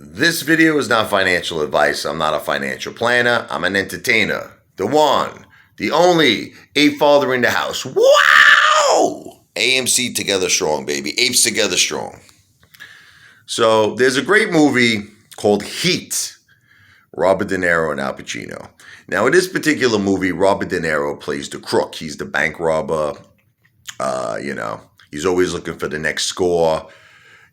This video is not financial advice. I'm not a financial planner. I'm an entertainer. The one, the only, ape father in the house. Wow! AMC together strong, baby. Apes together strong. So there's a great movie called Heat. Robert De Niro and Al Pacino. Now in this particular movie, Robert De Niro plays the crook. He's the bank robber. He's always looking for the next score.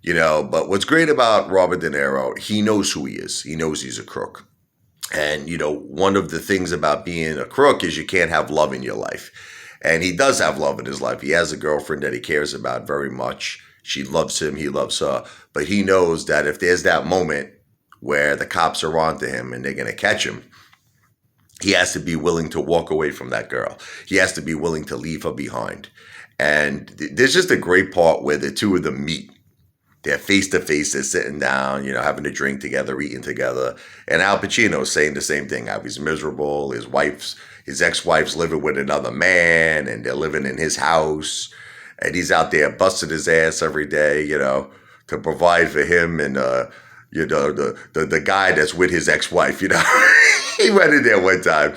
But what's great about Robert De Niro, he knows who he is. He knows he's a crook. And, one of the things about being a crook is you can't have love in your life. And he does have love in his life. He has a girlfriend that he cares about very much. She loves him. He loves her. But he knows that if there's that moment where the cops are onto him and they're going to catch him, he has to be willing to walk away from that girl. He has to be willing to leave her behind. And there's just a great part where the two of them meet. They're face to face, they're sitting down, having a drink together, eating together. And Al Pacino's saying the same thing, how he's miserable. His ex-wife's living with another man, and they're living in his house. And he's out there busting his ass every day, to provide for him and, the guy that's with his ex-wife, He went in there one time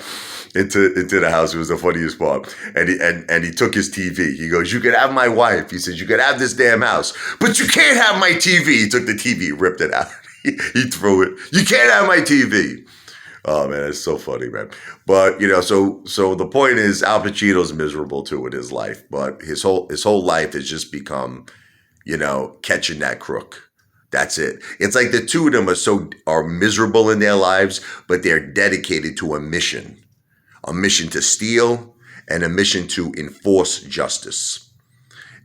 into the house. It was the funniest part. And he took his TV. He goes, "You can have my wife." He says, "You can have this damn house, but you can't have my TV." He took the TV, ripped it out. He threw it. "You can't have my TV." Oh man, it's so funny, man. But so the point is, Al Pacino's miserable too in his life, but his whole life has just become, catching that crook. That's it. It's like the two of them are miserable in their lives, but they're dedicated to a mission to steal and a mission to enforce justice.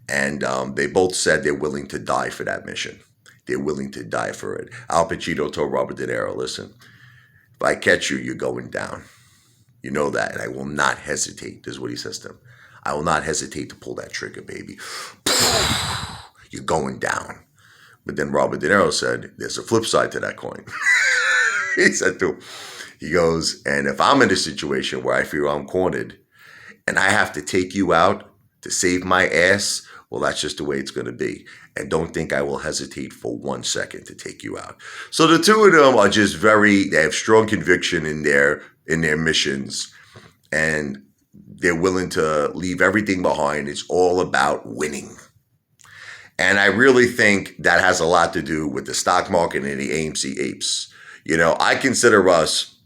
And they both said they're willing to die for that mission. They're willing to die for it. Al Pacino told Robert De Niro, "Listen, if I catch you, you're going down. You know that, and I will not hesitate." This is what he says to him. "I will not hesitate to pull that trigger, baby. You're going down." But then Robert De Niro said, there's a flip side to that coin. He said to him, he goes, "And if I'm in a situation where I feel I'm cornered and I have to take you out to save my ass, well, that's just the way it's going to be. And don't think I will hesitate for 1 second to take you out." So the two of them are just they have strong conviction in their missions, and they're willing to leave everything behind. It's all about winning. And I really think that has a lot to do with the stock market and the AMC apes. I consider us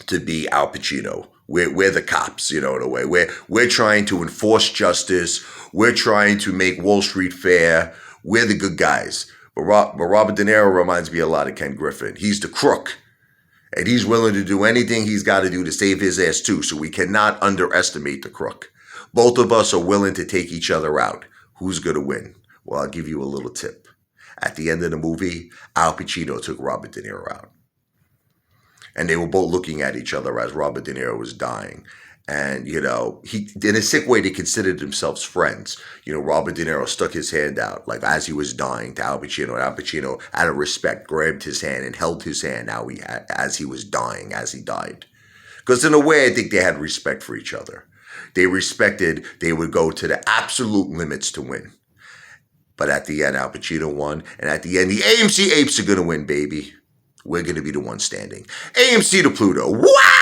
to be Al Pacino. We're the cops, in a way. We're trying to enforce justice. We're trying to make Wall Street fair. We're the good guys. But Robert De Niro reminds me a lot of Ken Griffin. He's the crook. And he's willing to do anything he's got to do to save his ass too. So we cannot underestimate the crook. Both of us are willing to take each other out. Who's going to win? Well, I'll give you a little tip. At the end of the movie, Al Pacino took Robert De Niro out. And they were both looking at each other as Robert De Niro was dying. And, in a sick way, they considered themselves friends. Robert De Niro stuck his hand out, like as he was dying, to Al Pacino. And Al Pacino, out of respect, grabbed his hand and held his hand as he was dying, as he died. Because in a way, I think they had respect for each other. They would go to the absolute limits to win. But at the end, Al Pacino won. And at the end, the AMC apes are going to win, baby. We're going to be the ones standing. AMC to Pluto. Wow!